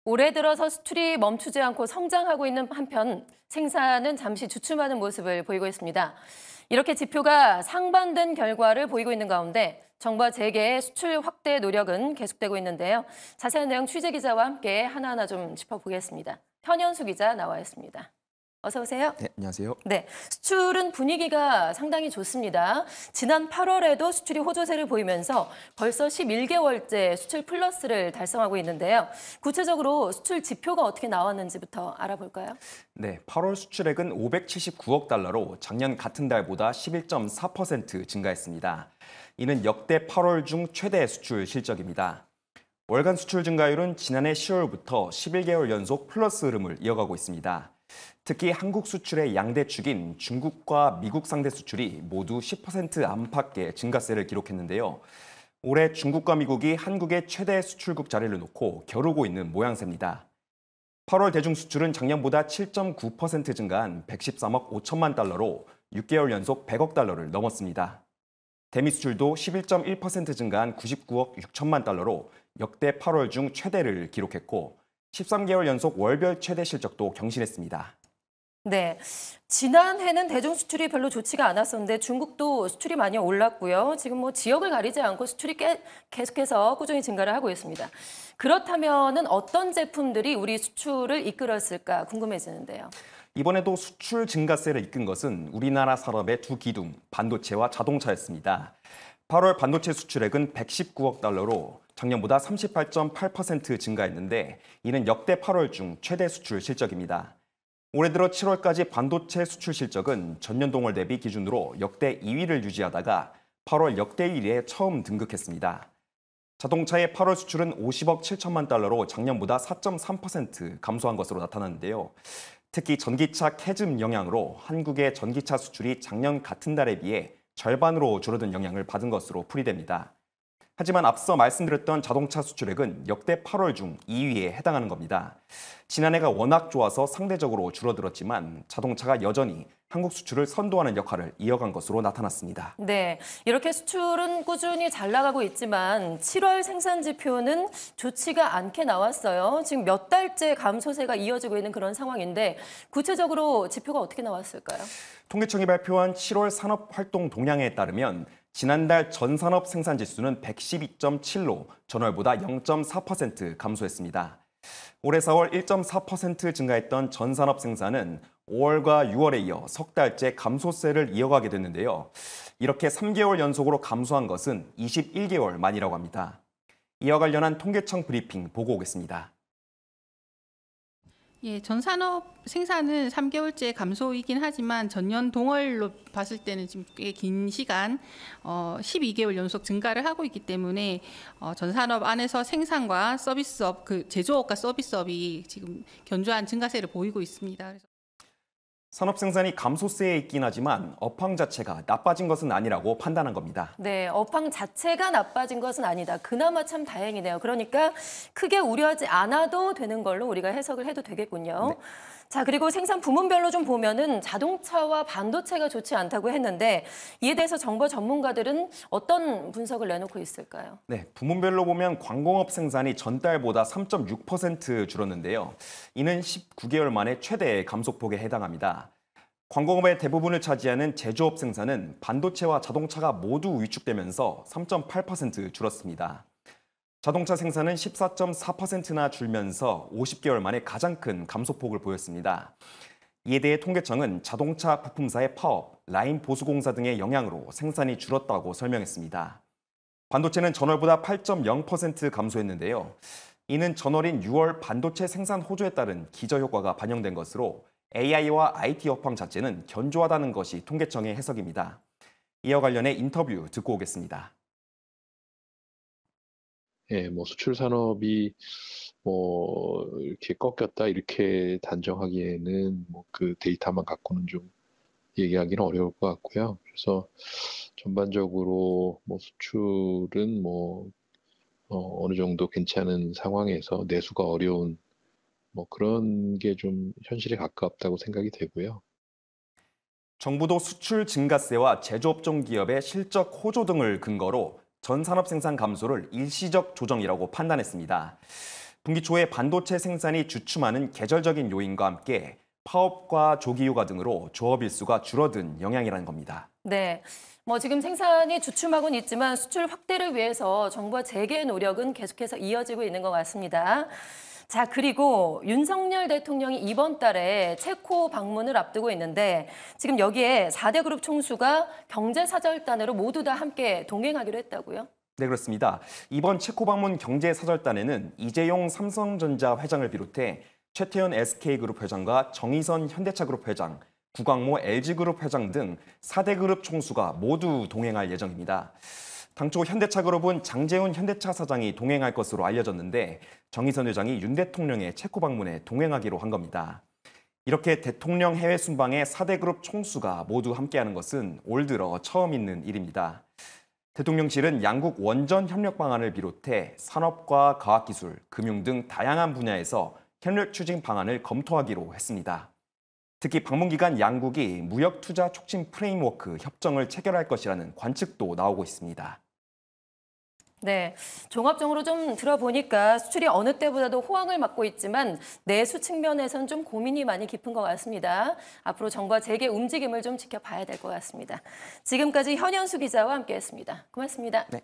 올해 들어서 수출이 멈추지 않고 성장하고 있는 한편 생산은 잠시 주춤하는 모습을 보이고 있습니다. 이렇게 지표가 상반된 결과를 보이고 있는 가운데 정부와 재계의 수출 확대 노력은 계속되고 있는데요. 자세한 내용 취재 기자와 함께 하나하나 좀 짚어보겠습니다. 현현수 기자 나와 있습니다. 어서 오세요. 네, 안녕하세요. 네, 수출은 분위기가 상당히 좋습니다. 지난 8월에도 수출이 호조세를 보이면서 벌써 11개월째 수출 플러스를 달성하고 있는데요. 구체적으로 수출 지표가 어떻게 나왔는지부터 알아볼까요? 네, 8월 수출액은 579억 달러로 작년 같은 달보다 11.4% 증가했습니다. 이는 역대 8월 중 최대 수출 실적입니다. 월간 수출 증가율은 지난해 10월부터 11개월 연속 플러스 흐름을 이어가고 있습니다. 특히 한국 수출의 양대축인 중국과 미국 상대 수출이 모두 10% 안팎의 증가세를 기록했는데요. 올해 중국과 미국이 한국의 최대 수출국 자리를 놓고 겨루고 있는 모양새입니다. 8월 대중 수출은 작년보다 7.9% 증가한 113억 5천만 달러로 6개월 연속 100억 달러를 넘었습니다. 대미 수출도 11.1% 증가한 99억 6천만 달러로 역대 8월 중 최대를 기록했고 13개월 연속 월별 최대 실적도 경신했습니다. 네, 지난해는 대중 수출이 별로 좋지가 않았었는데 중국도 수출이 많이 올랐고요. 지금 뭐 지역을 가리지 않고 수출이 계속해서 꾸준히 증가를 하고 있습니다. 그렇다면은 어떤 제품들이 우리 수출을 이끌었을까 궁금해지는데요. 이번에도 수출 증가세를 이끈 것은 우리나라 산업의 두 기둥, 반도체와 자동차였습니다. 8월 반도체 수출액은 119억 달러로 작년보다 38.8% 증가했는데 이는 역대 8월 중 최대 수출 실적입니다. 올해 들어 7월까지 반도체 수출 실적은 전년 동월 대비 기준으로 역대 2위를 유지하다가 8월 역대 1위에 처음 등극했습니다. 자동차의 8월 수출은 50억 7천만 달러로 작년보다 4.3% 감소한 것으로 나타났는데요. 특히 전기차 캐즘 영향으로 한국의 전기차 수출이 작년 같은 달에 비해 절반으로 줄어든 영향을 받은 것으로 풀이됩니다. 하지만 앞서 말씀드렸던 자동차 수출액은 역대 8월 중 2위에 해당하는 겁니다. 지난해가 워낙 좋아서 상대적으로 줄어들었지만 자동차가 여전히 한국 수출을 선도하는 역할을 이어간 것으로 나타났습니다. 네, 이렇게 수출은 꾸준히 잘 나가고 있지만 7월 생산 지표는 좋지가 않게 나왔어요. 지금 몇 달째 감소세가 이어지고 있는 그런 상황인데 구체적으로 지표가 어떻게 나왔을까요? 통계청이 발표한 7월 산업활동 동향에 따르면 지난달 전산업 생산지수는 112.7로 전월보다 0.4% 감소했습니다. 올해 4월 1.4% 증가했던 전산업 생산은 5월과 6월에 이어 석 달째 감소세를 이어가게 됐는데요. 이렇게 3개월 연속으로 감소한 것은 21개월 만이라고 합니다. 이와 관련한 통계청 브리핑 보고 오겠습니다. 예, 전산업 생산은 3개월째 감소이긴 하지만 전년 동월로 봤을 때는 지금 꽤 긴 시간 12개월 연속 증가를 하고 있기 때문에 전산업 안에서 생산과 서비스업, 제조업과 서비스업이 지금 견조한 증가세를 보이고 있습니다. 그래서 산업 생산이 감소세에 있긴 하지만 업황 자체가 나빠진 것은 아니라고 판단한 겁니다. 네, 업황 자체가 나빠진 것은 아니다. 그나마 참 다행이네요. 그러니까 크게 우려하지 않아도 되는 걸로 우리가 해석을 해도 되겠군요. 네. 자, 그리고 생산 부문별로 좀 보면은 자동차와 반도체가 좋지 않다고 했는데 이에 대해서 정보 전문가들은 어떤 분석을 내놓고 있을까요? 네, 부문별로 보면 광공업 생산이 전달보다 3.6% 줄었는데요. 이는 19개월 만에 최대 감소폭에 해당합니다. 광공업의 대부분을 차지하는 제조업 생산은 반도체와 자동차가 모두 위축되면서 3.8% 줄었습니다. 자동차 생산은 14.4%나 줄면서 50개월 만에 가장 큰 감소폭을 보였습니다. 이에 대해 통계청은 자동차 부품사의 파업, 라인 보수공사 등의 영향으로 생산이 줄었다고 설명했습니다. 반도체는 전월보다 8.0% 감소했는데요. 이는 전월인 6월 반도체 생산 호조에 따른 기저효과가 반영된 것으로 AI와 IT 업황 자체는 견조하다는 것이 통계청의 해석입니다. 이와 관련해 인터뷰 듣고 오겠습니다. 예, 수출 산업이 이렇게 꺾였다 이렇게 단정하기에는 그 데이터만 갖고는 좀 얘기하기는 어려울 것 같고요. 그래서 전반적으로 수출은 어느 정도 괜찮은 상황에서 내수가 어려운 그런 게 좀 현실에 가깝다고 생각이 되고요. 정부도 수출 증가세와 제조업종 기업의 실적 호조 등을 근거로 전 산업 생산 감소를 일시적 조정이라고 판단했습니다. 분기 초에 반도체 생산이 주춤하는 계절적인 요인과 함께 파업과 조기 휴가 등으로 조업 일수가 줄어든 영향이라는 겁니다. 네. 지금 생산이 주춤하고는 있지만 수출 확대를 위해서 정부와 재계의 노력은 계속해서 이어지고 있는 것 같습니다. 자, 그리고 윤석열 대통령이 이번 달에 체코 방문을 앞두고 있는데 지금 여기에 4대 그룹 총수가 경제사절단으로 모두 다 함께 동행하기로 했다고요? 네, 그렇습니다. 이번 체코 방문 경제사절단에는 이재용 삼성전자 회장을 비롯해 최태현 SK그룹 회장과 정의선 현대차그룹 회장, 구광모 LG그룹 회장 등 4대 그룹 총수가 모두 동행할 예정입니다. 당초 현대차그룹은 장재훈 현대차 사장이 동행할 것으로 알려졌는데 정의선 회장이 윤 대통령의 체코 방문에 동행하기로 한 겁니다. 이렇게 대통령 해외 순방에 4대 그룹 총수가 모두 함께하는 것은 올 들어 처음 있는 일입니다. 대통령실은 양국 원전 협력 방안을 비롯해 산업과 과학기술, 금융 등 다양한 분야에서 협력 추진 방안을 검토하기로 했습니다. 특히 방문 기간 양국이 무역 투자 촉진 프레임워크 협정을 체결할 것이라는 관측도 나오고 있습니다. 네, 종합적으로 좀 들어보니까 수출이 어느 때보다도 호황을 맞고 있지만 내수 측면에선 좀 고민이 많이 깊은 것 같습니다. 앞으로 정부와 재계 움직임을 좀 지켜봐야 될 것 같습니다. 지금까지 현현수 기자와 함께했습니다. 고맙습니다. 네.